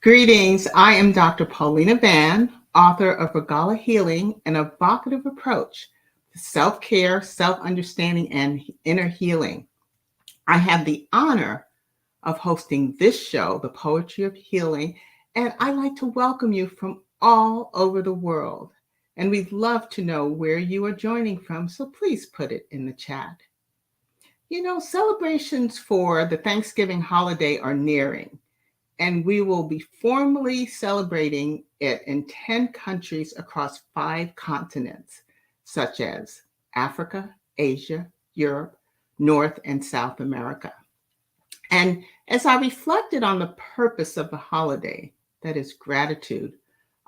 Greetings. I am Dr. Paulina Van, author of Regala Healing, an evocative approach to self-care, self-understanding, and inner healing. I have the honor of hosting this show, The Poetry of Healing, and I'd like to welcome you from all over the world. And we'd love to know where you are joining from, so please put it in the chat. You know, celebrations for the Thanksgiving holiday are nearing, and we will be formally celebrating it in 10 countries across 5 continents, such as Africa, Asia, Europe, North and South America. And as I reflected on the purpose of the holiday, that is gratitude,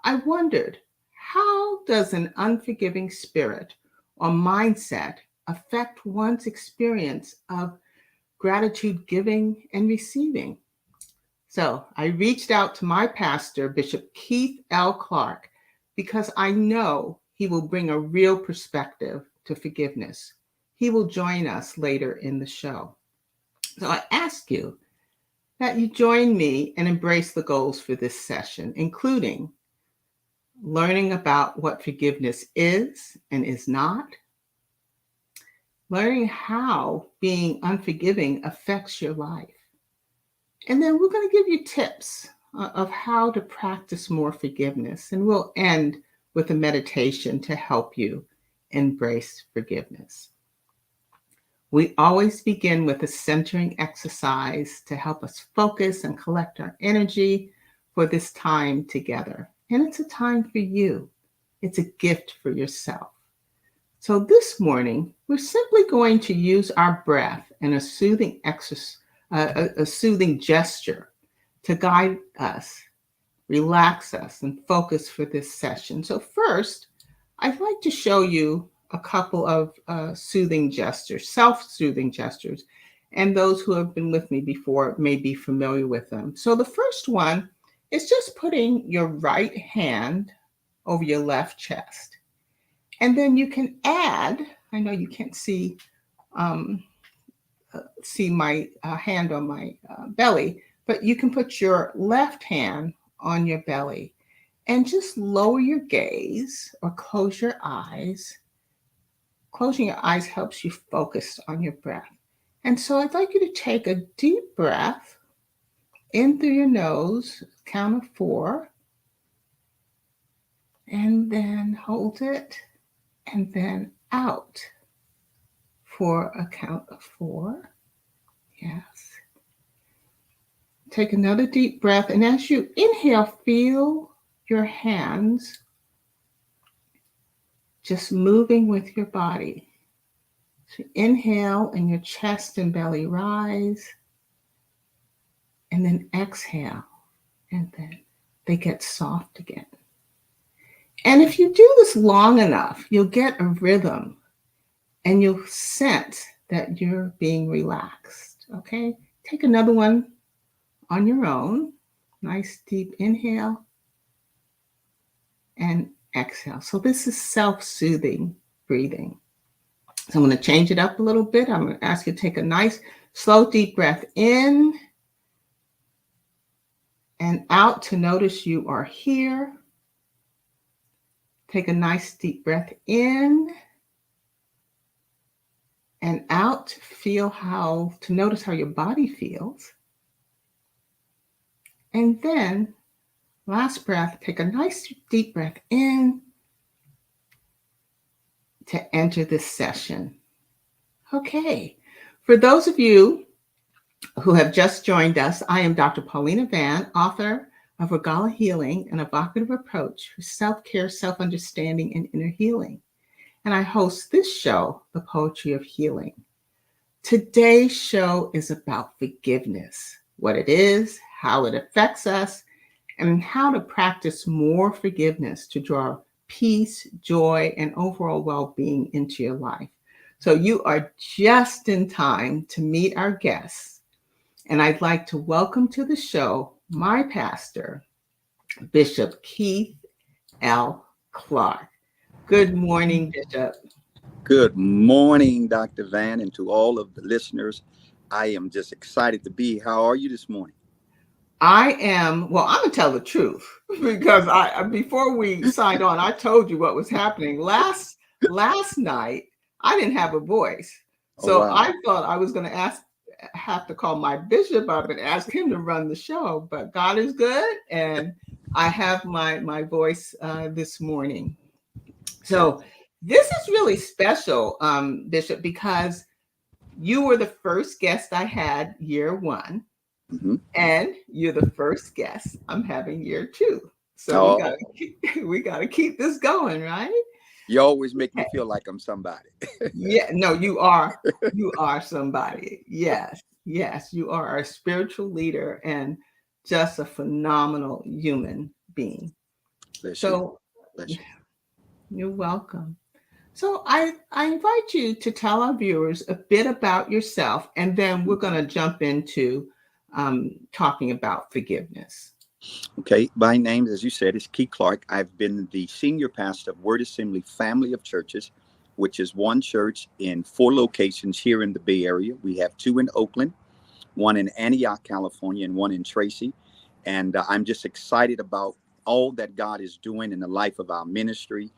I wondered, how does an unforgiving spirit or mindset affect one's experience of gratitude giving and receiving? So I reached out to my pastor, Bishop Keith L. Clark, because I know he will bring a real perspective to forgiveness. He will join us later in the show. So I ask you that you join me and embrace the goals for this session, including learning about what forgiveness is and is not, learning how being unforgiving affects your life. And then we're going to give you tips of how to practice more forgiveness. And we'll end with a meditation to help you embrace forgiveness. We always begin with a centering exercise to help us focus and collect our energy for this time together. And it's a time for you. It's a gift for yourself. So this morning, we're simply going to use our breath and a soothing exercise, a soothing gesture to guide us, relax us, and focus for this session. So first, I'd like to show you a couple of soothing gestures, self-soothing gestures, and those who have been with me before may be familiar with them. So the first one is just putting your right hand over your left chest. And then you can add, I know you can't see my hand on my belly, but you can put your left hand on your belly and just lower your gaze or close your eyes. Closing your eyes helps you focus on your breath. And so I'd like you to take a deep breath in through your nose, count of 4, and then hold it, and then out for a count of 4. Yes. Take another deep breath, and as you inhale, feel your hands just moving with your body. So inhale, and your chest and belly rise, and then exhale, and then they get soft again. And if you do this long enough, you'll get a rhythm, and you'll sense that you're being relaxed, okay? Take another one on your own. Nice deep inhale and exhale. So this is self-soothing breathing. So I'm going to change it up a little bit. I'm going to ask you to take a nice, slow, deep breath in and out to notice you are here. Take a nice, deep breath in and out to notice how your body feels. And then last breath, take a nice deep breath in to enter this session. Okay, for those of you who have just joined us, I am Dr. Paulina Van, author of Regala Healing, an evocative approach for self-care, self-understanding, and inner healing. And I host this show, The Poetry of Healing. Today's show is about forgiveness, what it is, how it affects us, and how to practice more forgiveness to draw peace, joy, and overall well-being into your life. So you are just in time to meet our guests. And I'd like to welcome to the show my pastor, Bishop Keith L. Clark. Good morning, Bishop. Good morning, Dr. Van, and to all of the listeners. I am just excited to be here. How are you this morning? Well, I'm gonna tell the truth because before we signed on, I told you what was happening. Last night, I didn't have a voice. Oh, So wow. I thought I was gonna have to call my bishop up and ask him to run the show, but God is good and I have my voice this morning. Okay. So this is really special, Bishop, because you were the first guest I had year one. Hmm. And you're the first guest I'm having year two. So we gotta Oh, keep, we gotta keep this going, right? you always make me Okay. feel like I'm somebody. Yeah, no, you are somebody. Yes, yes, you are a spiritual leader and just a phenomenal human being. Bless you. So Bless you. you're welcome. So I invite you to tell our viewers a bit about yourself, and then we're going to jump into talking about forgiveness. Okay. My name, as you said, is Keith Clark. I've been the senior pastor of Word Assembly Family of Churches, which is one church in 4 locations here in the Bay Area. We have 2 in Oakland, one in Antioch, California, and one in Tracy. And I'm just excited about all that God is doing in the life of our ministry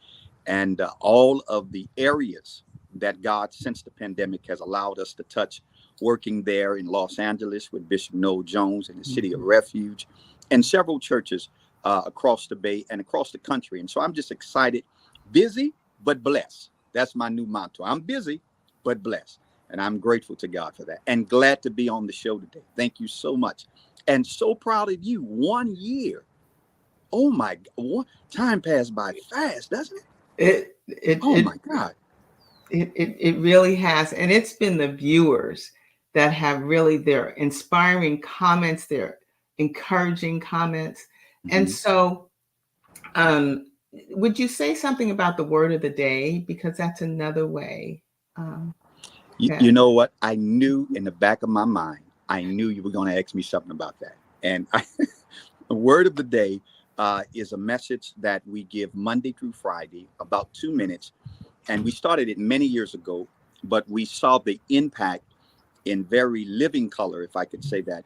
and all of the areas that God, since the pandemic, has allowed us to touch, working there in Los Angeles with Bishop Noel Jones in the City of Mhm. Refuge and several churches across the Bay and across the country. And so I'm just excited, busy, but blessed. That's my new motto. I'm busy, but blessed. And I'm grateful to God for that and glad to be on the show today. Thank you so much. And so proud of you. 1 year. Oh my God. Time passed by fast, doesn't it? It it Oh it my God. it really has, and it's been the viewers that have really their inspiring comments, their encouraging comments, and Hmm. so um, would you say something about the word of the day because that's another way um, You that. know what? I knew in the back of my mind, I knew you were going to ask me something about that. And the word of the day is a message that we give Monday through Friday, about 2 minutes. And we started it many years ago, but we saw the impact in very living color, if I could say that,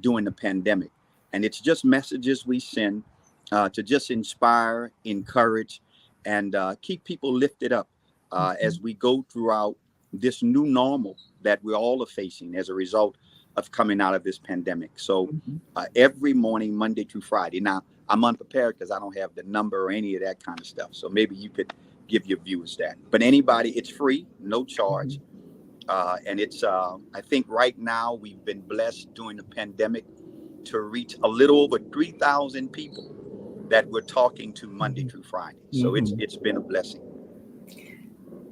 during the pandemic. And it's just messages we send to just inspire, encourage, and keep people lifted up Mhm, as we go throughout this new normal that we all are facing as a result of coming out of this pandemic. So mhm. every morning, Monday through Friday. Now, I'm unprepared because I don't have the number or any of that kind of stuff. So maybe you could give your viewers that. But anybody, it's free, no charge. Mhm. And it's, I think right now we've been blessed during the pandemic to reach a little over 3,000 people that we're talking to Monday Mhm. through Friday. So it's Mhm. it's been a blessing.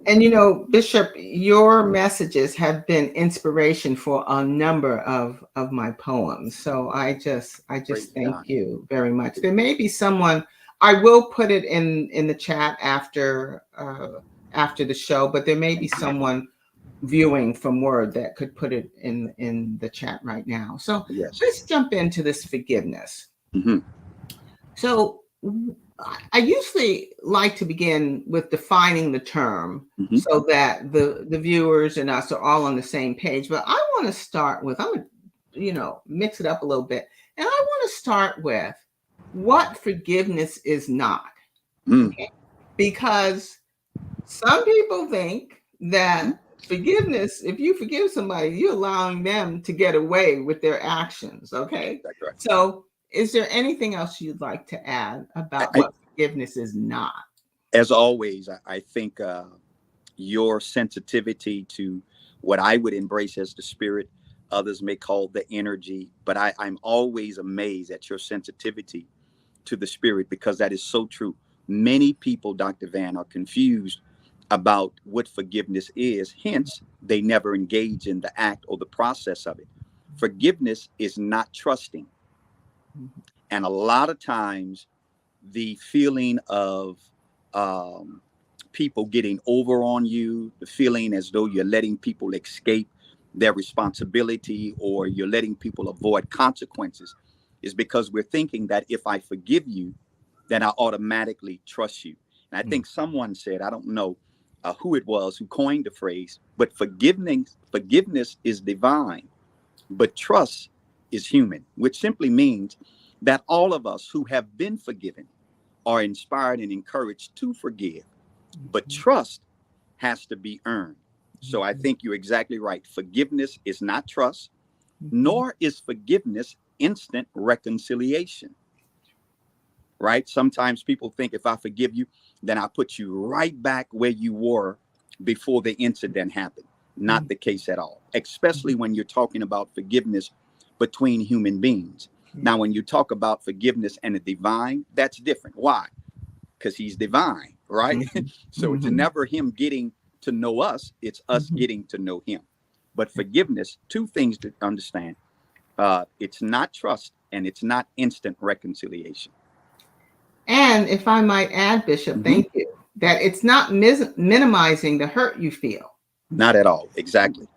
And Bishop, your messages have been inspiration for a number of my poems. So I just Praise thank God. you very much. There may be someone I will put it in the chat after the show, but there may be someone viewing from Word that could put it in the chat right now. So Yes. let's jump into this forgiveness. Hmm. So I usually like to begin with defining the term Hmm. so that the viewers and us are all on the same page. But I want to start with, I'm going to, mix it up a little bit. And I want to start with what forgiveness is not. Mm. Okay. Because some people think Hmm. that forgiveness, if you forgive somebody, you're allowing them to get away with their actions. Okay. That's right. So, is there anything else you'd like to add about I, what forgiveness is not? as always, I think your sensitivity to what I would embrace as the spirit, others may call the energy, but I'm always amazed at your sensitivity to the spirit because that is so true. Many people, Dr. Van, are confused about what forgiveness is. Hence, they never engage in the act or the process of it. Forgiveness is not trusting. Mhm, And a lot of times, the feeling of um, people getting over on you, the feeling as though you're letting people escape their responsibility or you're letting people avoid consequences is because we're thinking that if I forgive you, then I automatically trust you. And I mhm, think someone said, I don't know who it was who coined the phrase, but forgiveness is divine, but trust is human, which simply means that all of us who have been forgiven are inspired and encouraged to forgive. But Mhm. trust has to be earned. So I Mhm. think you're exactly right. Forgiveness is not trust, Mhm. nor is forgiveness instant reconciliation, right? Sometimes people think if I forgive you, then I put you right back where you were before the incident happened. Not Mhm. the case at all, especially when you're talking about forgiveness between human beings. Yeah. Now, when you talk about forgiveness and the divine, that's different. Why? Because he's divine, right? Mhm. So it's Mhm. never him getting to know us, it's us Mhm. getting to know him. But forgiveness, two things to understand: it's not trust and it's not instant reconciliation. And if I might add, Bishop, Hmm. thank you, that it's not minimizing the hurt you feel. Not at all. Exactly.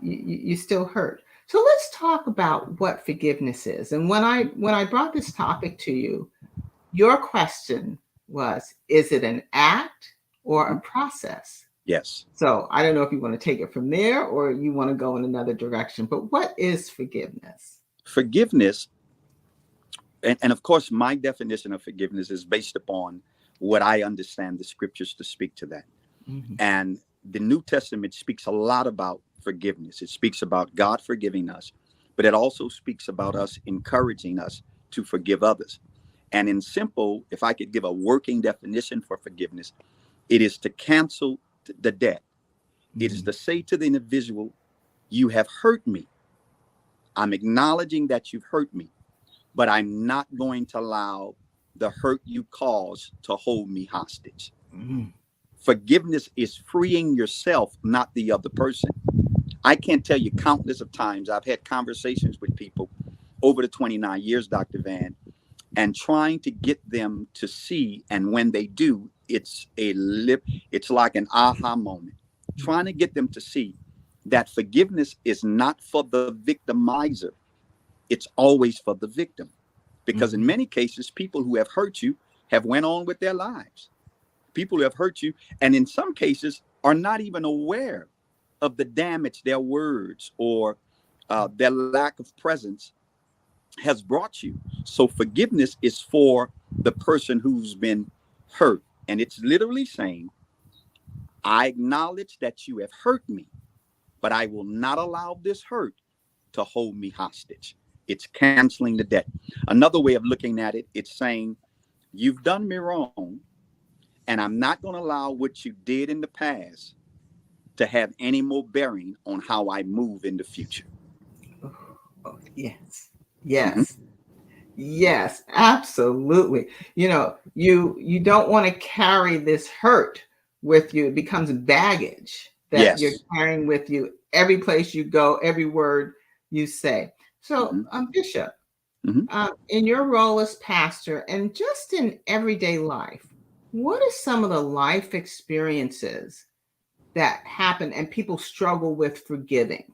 You still hurt. So let's talk about what forgiveness is. And when I brought this topic to you, your question was, is it an act or Hmm. a process? Yes. So I don't know if you want to take it from there or you want to go in another direction, but what is forgiveness? Forgiveness, and of course, my definition of forgiveness is based upon what I understand the scriptures to speak to that. Mhm. And the New Testament speaks a lot about forgiveness. It speaks about God forgiving us, but it also speaks about us encouraging us to forgive others. And in simple, if I could give a working definition for forgiveness, it is to cancel the debt. It is Mhm. to say to the individual, you have hurt me. I'm acknowledging that you've hurt me, but I'm not going to allow the hurt you caused to hold me hostage. Mhm. Forgiveness is freeing yourself, not the other person. I can't tell you countless of times I've had conversations with people over the 29 years, Dr. Van, and trying to get them to see, and when they do, it's like an aha moment. Trying to get them to see that forgiveness is not for the victimizer, it's always for the victim. Because in Mhm. many cases, people who have hurt you have went on with their lives. People who have hurt you, and in some cases, are not even aware of the damage their words or their lack of presence has brought you. So forgiveness is for the person who's been hurt. And it's literally saying, I acknowledge that you have hurt me, but I will not allow this hurt to hold me hostage. It's canceling the debt. Another way of looking at it, it's saying, you've done me wrong, and I'm not going to allow what you did in the past to have any more bearing on how I move in the future. Oh, oh, yes. Mhm. Yes. Yes, absolutely. You don't want to carry this hurt with you. It becomes baggage that you're Yes. carrying with you every place you go, every word you say. So, Hmm. Bishop, Hmm. in your role as pastor and just in everyday life, what are some of the life experiences that happen and people struggle with forgiving?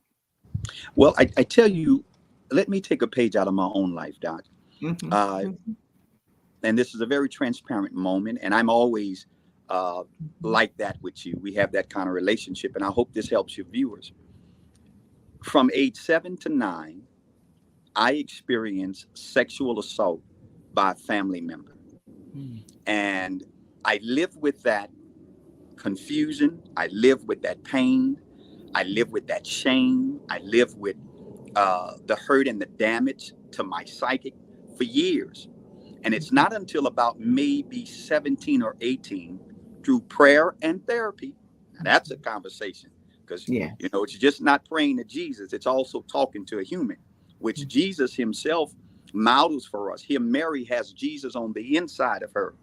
Well, I tell you, let me take a page out of my own life, Doc. Hmm. Uh, and this is a very transparent moment, and I'm always uh, like that with you. We have that kind of relationship, and I hope this helps your viewers. From age 7 to 9, I experienced sexual assault by a family member, Hmm. and I lived with that confusion. I lived with that pain. I lived with that shame. I lived with the hurt and the damage to my psychic for years. And it's not until about maybe 17 or 18 through prayer and therapy. Now that's a conversation because, Yes. it's just not praying to Jesus, it's also talking to a human, which Jesus himself models for us. Here, Mary has Jesus on the inside of her,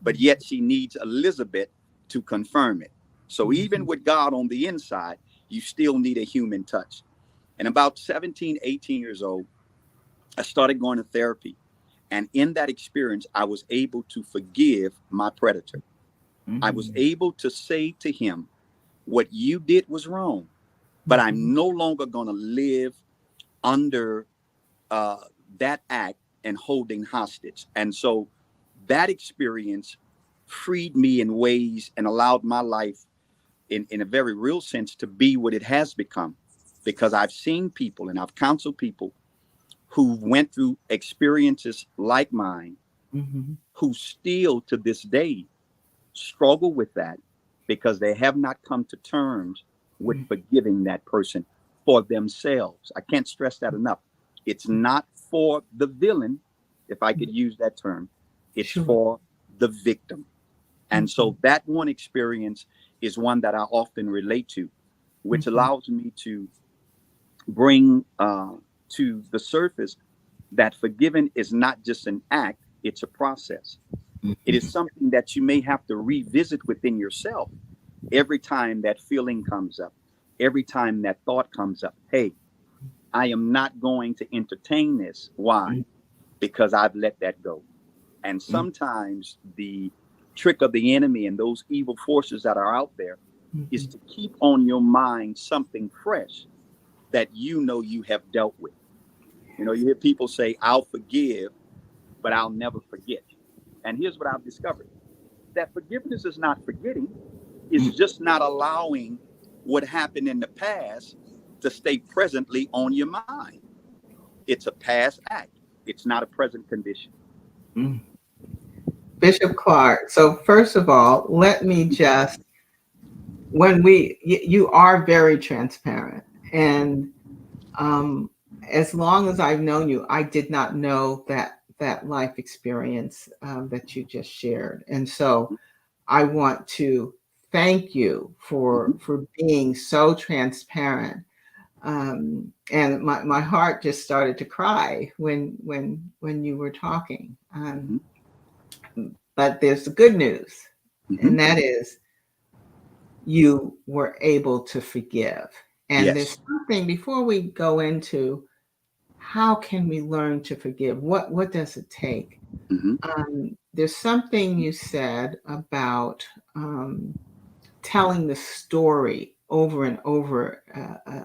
but yet she needs Elizabeth to confirm it. So even Mhm. with God on the inside, you still need a human touch. And about 17, 18 years old, I started going to therapy. And in that experience, I was able to forgive my predator. I was Mhm. able to say to him, what you did was wrong, but Mhm. I'm no longer going to live under uh, that act and holding hostage. And so that experience freed me in ways and allowed my life, in a very real sense, to be what it has become. Because I've seen people and I've counseled people who went through experiences like mine, Mm-hmm. who still to this day struggle with that because they have not come to terms with forgiving that person for themselves. I can't stress that enough. It's not for the villain, if I could use that term, it's Sure. for the victim. And Mm-hmm. so that one experience is one that I often relate to, which Mm-hmm. allows me to bring to the surface that forgiving is not just an act, it's a process. It is something that you may have to revisit within yourself every time that feeling comes up, every time that thought comes up. Hey, I am not going to entertain this. Why? Because I've let that go. And sometimes the trick of the enemy and those evil forces that are out there is Mm-hmm. to keep on your mind something fresh that you know you have dealt with. You know, you hear people say, I'll forgive, but I'll never forget. And here's what I've discovered, that forgiveness is not forgetting, it's just not allowing what happened in the past to stay presently on your mind. It's a past act, it's not a present condition. Mm-hmm. Bishop Clark. So first of all, let me just you are very transparent, and um, as long as I've known you, I did not know that life experience that you just shared, and so I want to thank you Mm-hmm, for being so transparent. And my heart just started to cry when you were talking. mm-hmm, But there's the good news, mm-hmm. and that is you were able to forgive. And there's Yes. something before we go into how can we learn to forgive? What does it take? Mm-hmm, There's something you said about telling the story over and over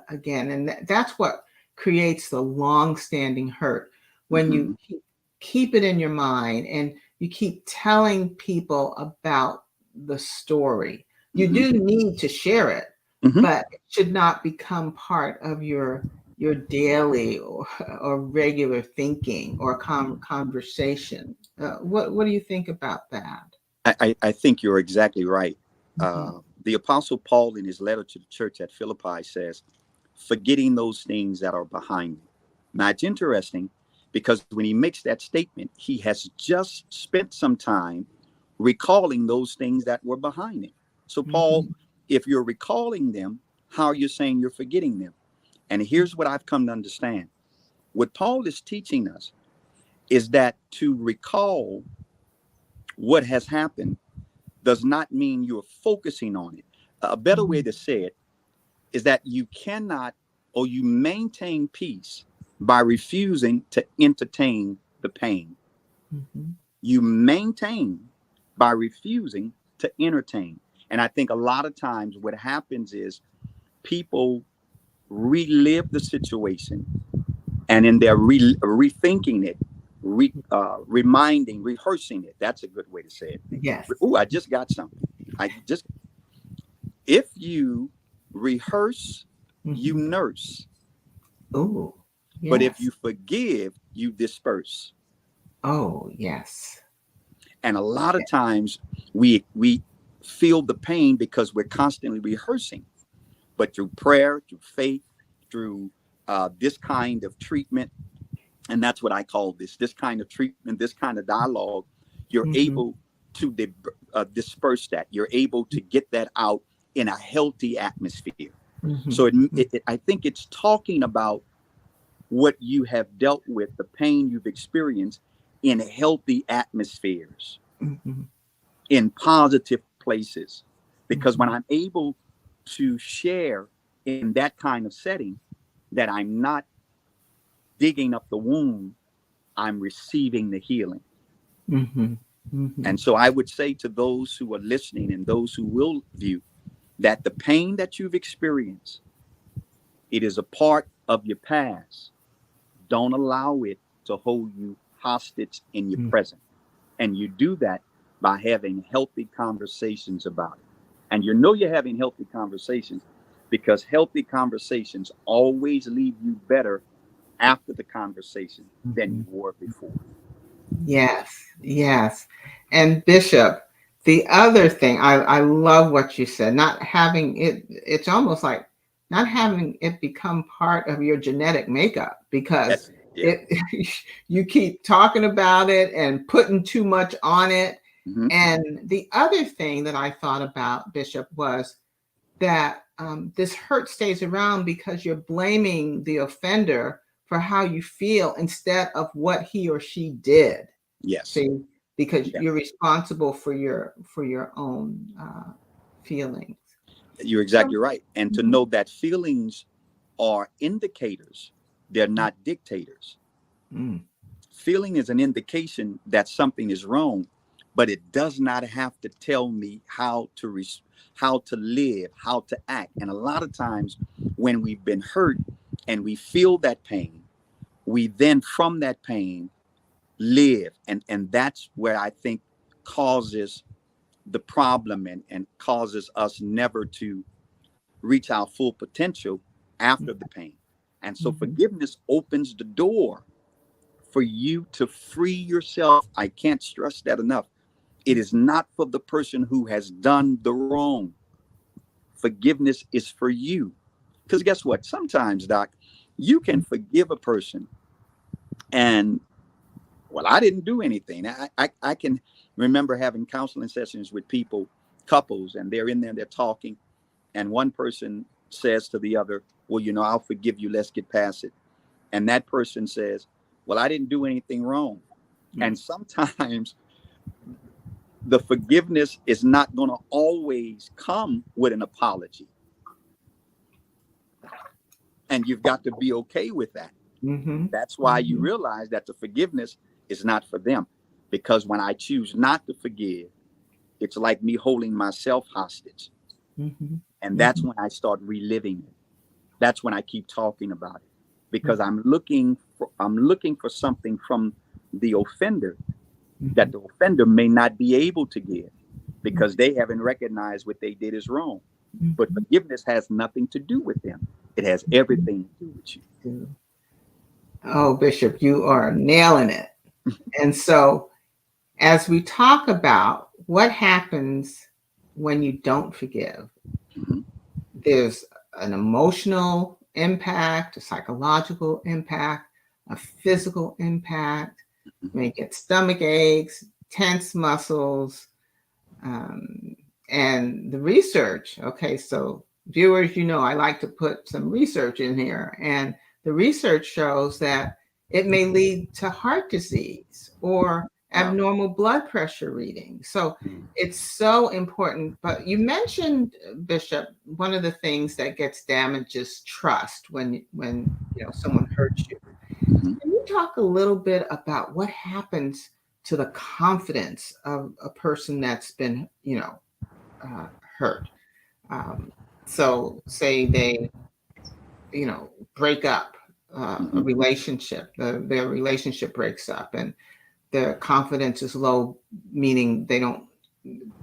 again, and that's what creates the long-standing hurt when you mm-hmm, keep it in your mind and you keep telling people about the story. You mm-hmm, do need to share it, mm-hmm. but it should not become part of your daily or regular thinking or conversation. What do you think about that? I think you're exactly right. Mhm. The Apostle Paul, in his letter to the church at Philippi, says, forgetting those things that are behind me. Now, it's interesting because when he makes that statement, he has just spent some time recalling those things that were behind him. So, Paul, Mhm. if you're recalling them, how are you saying you're forgetting them? And here's what I've come to understand, what Paul is teaching us is that to recall what has happened does not mean you're focusing on it. A better way Mhm. to say it is that you cannot or you maintain peace by refusing to entertain the pain. Mhm. You maintain by refusing to entertain. And I think a lot of times what happens is people relive the situation, and in their rethinking it, reminding, rehearsing it. That's a good way to say it. Yes. Oh, I just got something. I just, if you rehearse, you Mhm. nurse. Oh, But if yes. you forgive, you disperse. Oh, yes. And a lot of times we feel the pain because we're constantly rehearsing. But through prayer, through faith, through this kind of treatment, and that's what I call this kind of treatment, this kind of dialogue, you're Mhm. able to disperse that. You're able to get that out in a healthy atmosphere. So Mhm. I think it's talking about what you have dealt with, the pain you've experienced in healthy atmospheres, Mhm. in positive places. Because when Mhm. I'm able to share in that kind of setting, that I'm not digging up the wound, I'm receiving the healing. Mhm. And Mhm. so I would say to those who are listening and those who will view that the pain that you've experienced, it is a part of your past. Don't allow it to hold you hostage in your Mhm. present. And you do that by having healthy conversations about it. And you know you're having healthy conversations because healthy conversations always leave you better after the conversation than Mhm. you were before. Yes, yes. And Bishop, the other thing, I love what you said, not having it, it's almost like not having it become part of your genetic makeup because That's yeah. it you keep talking about it and putting too much on it. Hmm. And the other thing that I thought about, Bishop, was that this hurt stays around because you're blaming the offender for how you feel instead of what he or she did. Yes. See, because Yeah. you're responsible for your own feelings. You're So, exactly right. And to mhm, know that feelings are indicators, they're not dictators. mm, Feeling is an indication that something is wrong, but it does not have to tell me how to live, how to act. And a lot of times when we've been hurt and we feel that pain, we then from that pain live. And that's where I think causes the problem and causes us never to reach our full potential after the pain. And so mhm, forgiveness opens the door for you to free yourself. I can't stress that enough. It is not for the person who has done the wrong. Forgiveness is for you. Because guess what? Sometimes, Doc, you can forgive a person and, well, I didn't do anything. I can remember having counseling sessions with people, couples, and they're in there, they're talking, and one person says to the other, well, I'll forgive you. Let's get past it. And that person says, well, I didn't do anything wrong. And mm, sometimes the forgiveness is not going to always come with an apology. And you've got to be okay with that. mhm, That's why you mhm, realize that the forgiveness is not for them. Because when I choose not to forgive, it's like me holding myself hostage. mhm, And that's mhm, when I start reliving it. That's when I keep talking about it. Because mhm, I'm looking for something from the offender that mhm, the offender may not be able to give mhm, because they haven't recognized what they did is wrong. But mhm, forgiveness has nothing to do with them. It has mhm. everything to do with you. Oh, Bishop, you are nailing it. And so, as we talk about what happens when you don't forgive, Mhm. there's an emotional impact, a psychological impact, a physical impact. You Mhm. may get stomach aches, tense muscles, um, and the research. Okay, so viewers, I like to put some research in here, and the research shows that it may lead to heart disease or Wow. abnormal blood pressure readings. So Mhm. it's so important. But you mentioned, Bishop, one of the things that gets damaged is trust when someone hurts you. Mhm. Can you talk a little bit about what happens to the confidence of a person that's been, uh, hurt? Um, so, say they, break up a Mhm. relationship, their relationship breaks up, and their confidence is low, meaning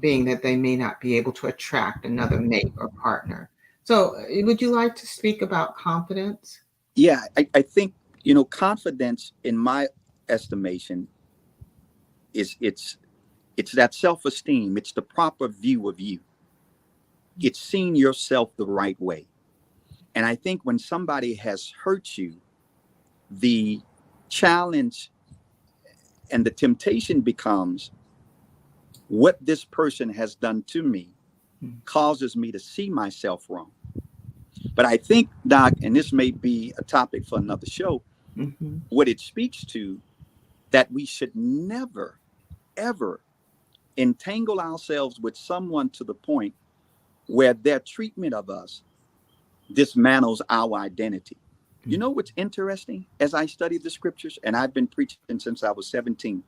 being that they may not be able to attract another mate or partner. So, would you like to speak about confidence? Yeah, I think, confidence in my estimation is it's that self-esteem. It's the proper view of you. It's seeing yourself the right way. And I think when somebody has hurt you, the challenge and the temptation becomes what this person has done to me causes me to see myself wrong. But I think, Doc, and this may be a topic for another show, Mm-hmm. what it speaks to that we should never, ever entangle ourselves with someone to the point where their treatment of us dismantles our identity. You know what's interesting? As I study the scriptures, and I've been preaching since I was 17,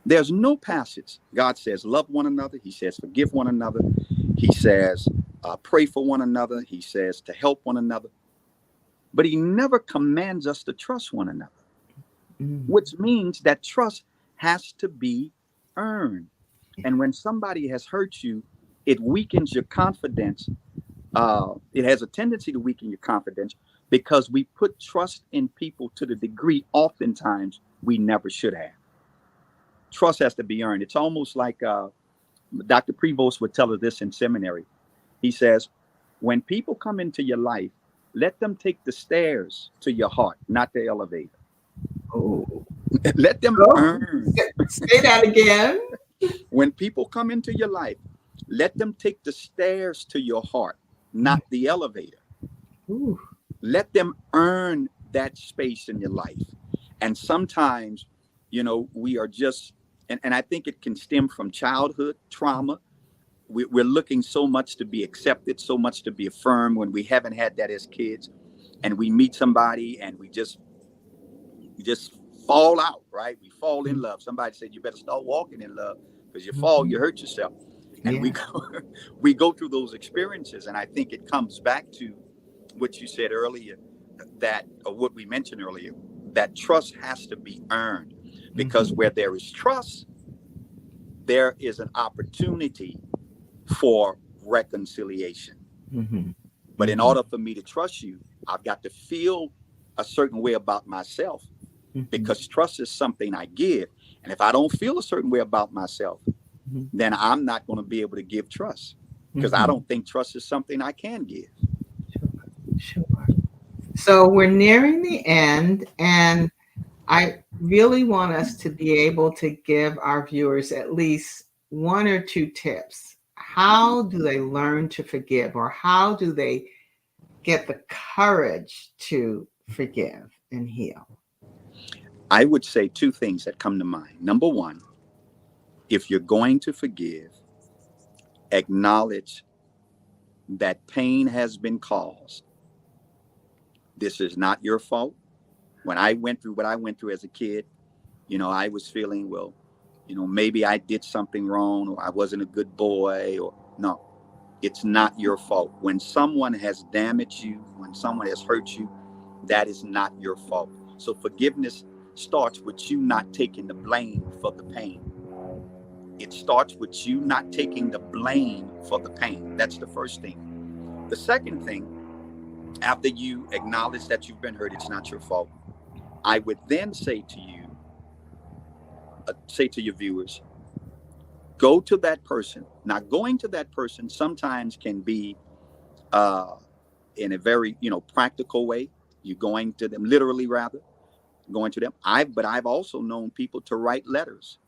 there's no passage. God says, love one another. He says, forgive one another. He says, pray for one another. He says, to help one another. But he never commands us to trust one another, Mm-hmm. which means that trust has to be earned. And when somebody has hurt you, it weakens your confidence. It has a tendency to weaken your confidence because we put trust in people to the degree oftentimes we never should have. Trust has to be earned. It's almost like Dr. Prevost would tell us this in seminary. He says, when people come into your life, let them take the stairs to your heart, not the elevator. Oh, Let them oh, earn. say that again. When people come into your life, let them take the stairs to your heart, not the elevator. Ooh. Let them earn that space in your life. And sometimes, we are just, and I think it can stem from childhood trauma. We're looking so much to be accepted, so much to be affirmed when we haven't had that as kids. And we meet somebody and we just fall out, right? We fall in love. Somebody said you better start walking in love because you fall, you hurt yourself. And Yeah. we go through those experiences. And I think it comes back to what you said earlier, or what we mentioned earlier, that trust has to be earned, because where there is trust, there is an opportunity for reconciliation. Mm-hmm. But in Mm-hmm. order for me to trust you, I've got to feel a certain way about myself, Mm-hmm. because trust is something I give. And if I don't feel a certain way about myself, Mm-hmm. then I'm not going to be able to give trust, because I Mm-hmm. don't think trust is something I can give. Sure. Sure. So we're nearing the end, and I really want us to be able to give our viewers at least one or two tips. How do they learn to forgive, or how do they get the courage to forgive and heal? I would say two things that come to mind. Number one, if you're going to forgive, acknowledge that pain has been caused. This is not your fault. When I went through what I went through as a kid, I was feeling, well, maybe I did something wrong, or I wasn't a good boy, or no, it's not your fault. When someone has damaged you, when someone has hurt you, that is not your fault. So forgiveness starts with you not taking the blame for the pain. It starts with you not taking the blame for the pain. That's the first thing. The second thing, after you acknowledge that you've been hurt, it's not your fault, I would then say to your viewers, go to that person. Now, going to that person sometimes can be uh, in a very, practical way. You're going to them, literally, rather, going to them. But I've also known people to write letters.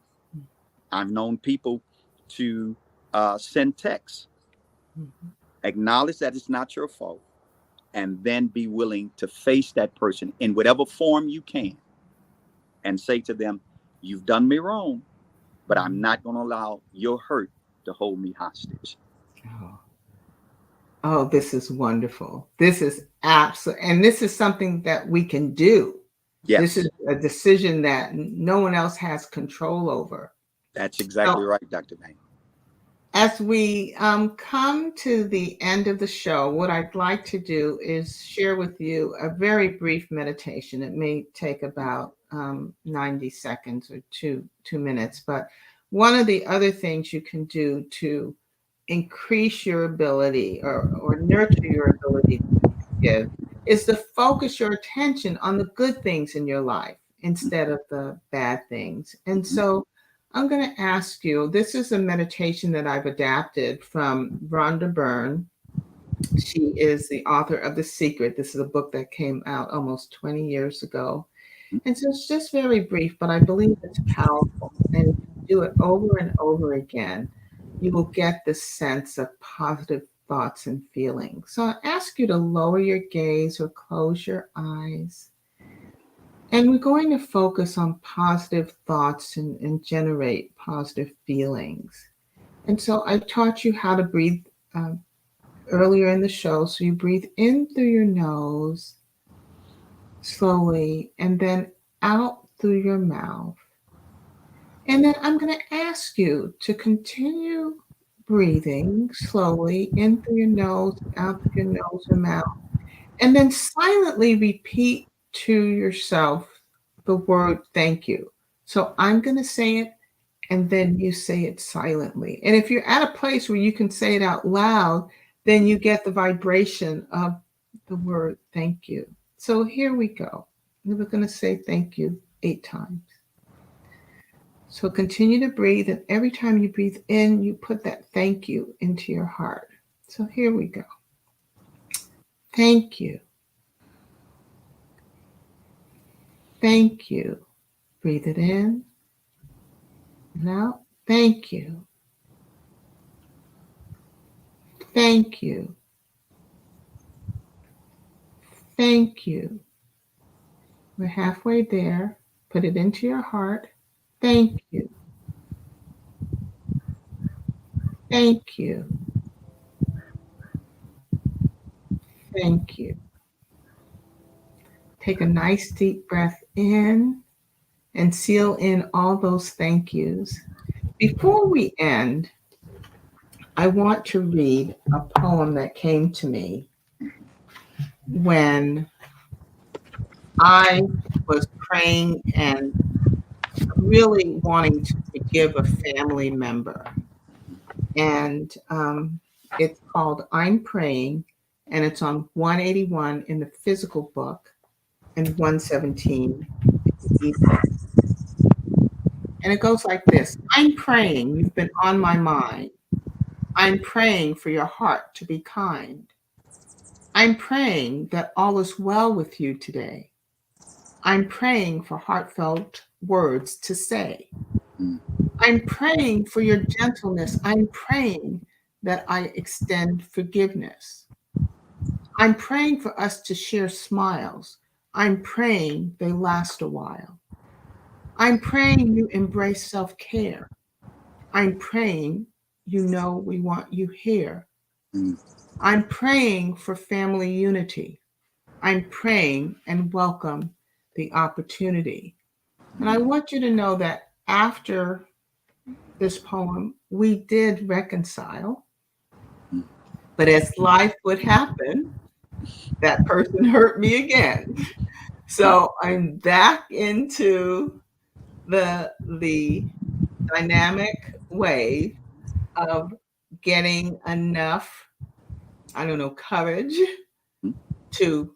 I've known people to send texts. Mhm. Acknowledge that it's not your fault, and then be willing to face that person in whatever form you can, and say to them, you've done me wrong, but I'm not going to allow your hurt to hold me hostage. Oh. Oh, this is wonderful. This is absolute, and this is something that we can do. This is Yes, a decision that no one else has control over. that's So, exactly right, Dr. Van. as we come to the end of the show, what I'd like to do is share with you a very brief meditation. It may take about 90 seconds or 2 minutes, but one of the other things you can do to increase your ability, or nurture your ability to forgive, is to focus your attention on the good things in your life instead of the bad things. And Mhm. so I'm going to ask you, this is a meditation that I've adapted from Rhonda Byrne. She is the author of The Secret. This is a book that came out almost 20 years ago. And so it's just very brief, but I believe it's powerful. And if you do it over and over again, you will get this sense of positive thoughts and feelings. So I ask you to lower your gaze or close your eyes. And we're going to focus on positive thoughts and generate positive feelings. And so I taught you how to breathe um, earlier in the show. So you breathe in through your nose slowly, and then out through your mouth. And then I'm going to ask you to continue breathing slowly in through your nose, out through your nose and mouth, and then silently repeat to yourself the word thank you. So I'm going to say it, and then you say it silently. And if you're at a place where you can say it out loud, then you get the vibration of the word thank you. So here we go. We're going to say thank you 8 times. So continue to breathe, and every time you breathe in, you put that thank you into your heart. So here we go. Thank you. Thank you. Breathe it in and out. Thank you. Thank you. Thank you. We're halfway there. Put it into your heart. Thank you. Thank you. Thank you. Take a nice deep breath in and seal in all those thank yous. Before we end, I want to read a poem that came to me when I was praying and really wanting to forgive a family member. And it's called I'm Praying, and it's on 181 in the physical book and 117 ebook. And it goes like this: I'm praying, you've been on my mind. I'm praying for your heart to be kind. I'm praying that all is well with you today. I'm praying for heartfelt words to say. Mm. I'm praying for your gentleness. I'm praying that I extend forgiveness. I'm praying for us to share smiles. I'm praying they last a while. I'm praying you embrace self care. I'm praying you know we want you here. Mm. I'm praying for family unity. I'm praying and welcome the opportunity. And I want you to know that after this poem, we did reconcile. Mm. But as life would happen, that person hurt me again. So I'm back into the dynamic way of getting enough, I don't know, courage Mm. to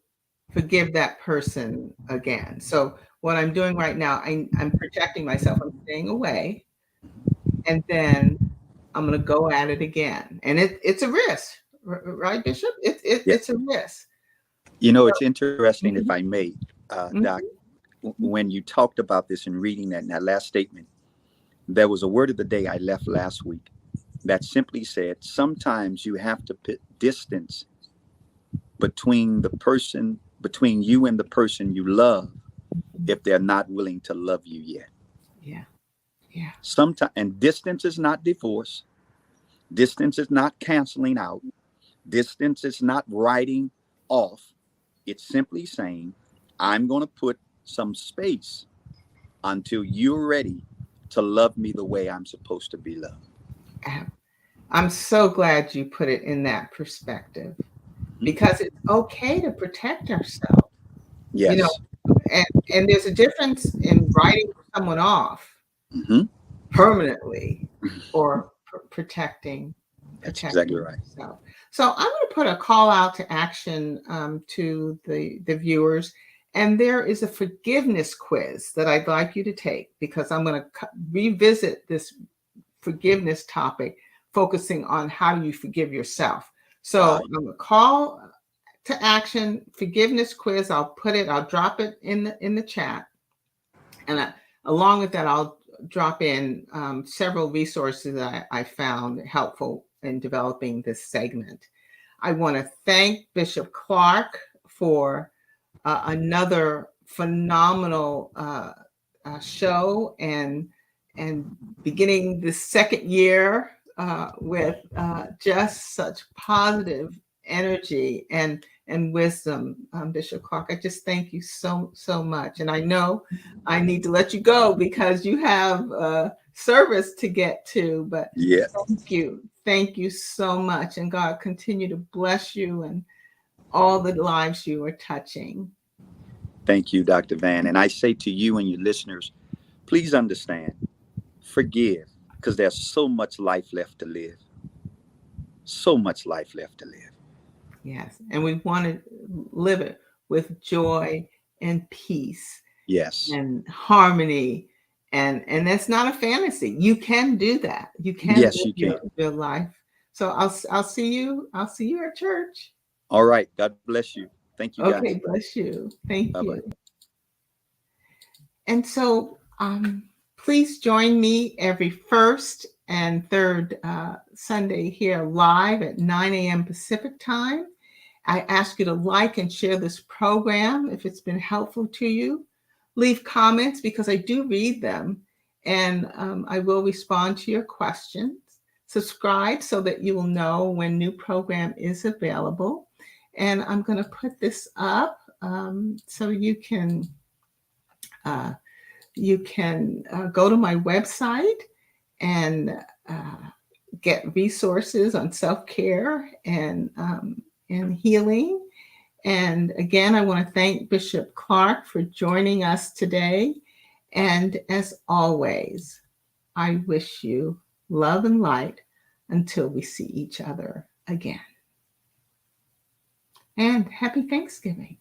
forgive that person again. So what I'm doing right now, I'm protecting myself. I'm staying away, and then I'm going to go at it again. And it's a risk, right, Bishop? Yeah. It's a risk. You know, it's interesting, if Mhm, I may, mhm, Doc, when you talked about this and reading that in that last statement, there was a word of the day I left last week that simply said, sometimes you have to put distance between you and the person you love mhm. if they're not willing to love you yet. Yeah, yeah. Sometimes, and distance is not divorce. Distance is not canceling out. Distance is not writing off. It's simply saying, I'm going to put some space until you're ready to love me the way I'm supposed to be loved. Ah, I'm so glad you put it in that perspective, Mhm. because it's okay to protect ourselves. You know, Yes. and there's a difference in writing someone off Hmm. permanently or protecting That's exactly right. yourself. So I'm going to put a call out to action to the viewers, and there is a forgiveness quiz that I'd like you to take, because I'm going to revisit this forgiveness topic, focusing on how do you forgive yourself. So Uh, I'm going to call to action forgiveness quiz. I'll drop it in the chat, and along with that, I'll drop in several resources that I found helpful in developing this segment. I want to thank Bishop Clark for another phenomenal show, and beginning the second year with just such positive energy and wisdom. Bishop Clark, I just thank you so much. And I know I need to let you go because you have service to get to, but yes. thank you so much, and God continue to bless you and all the lives you are touching. Thank you, Dr. Van. And I say to you and your listeners, please understand, forgive, because there's so much life left to live. So much life left to live. Yes. And we want to live it with joy and peace Yes. and harmony. And that's not a fantasy. You can do that. You can Yes, live you can. your life. So I'll see you. I'll see you at church. All right. God bless you. Thank you, guys. Okay, bless you. Thank Bye bye. you. And so please join me every first and third Sunday here live at 9 a.m. Pacific time. I ask you to like and share this program if it's been helpful to you. Leave comments because I do read them and I will respond to your questions. Subscribe so that you will know when new program is available. And I'm going to put this up so uh, you can go to my website and uh, get resources on self-care and healing. And again, I want to thank Bishop Clark for joining us today. And as always, I wish you love and light until we see each other again. And happy Thanksgiving.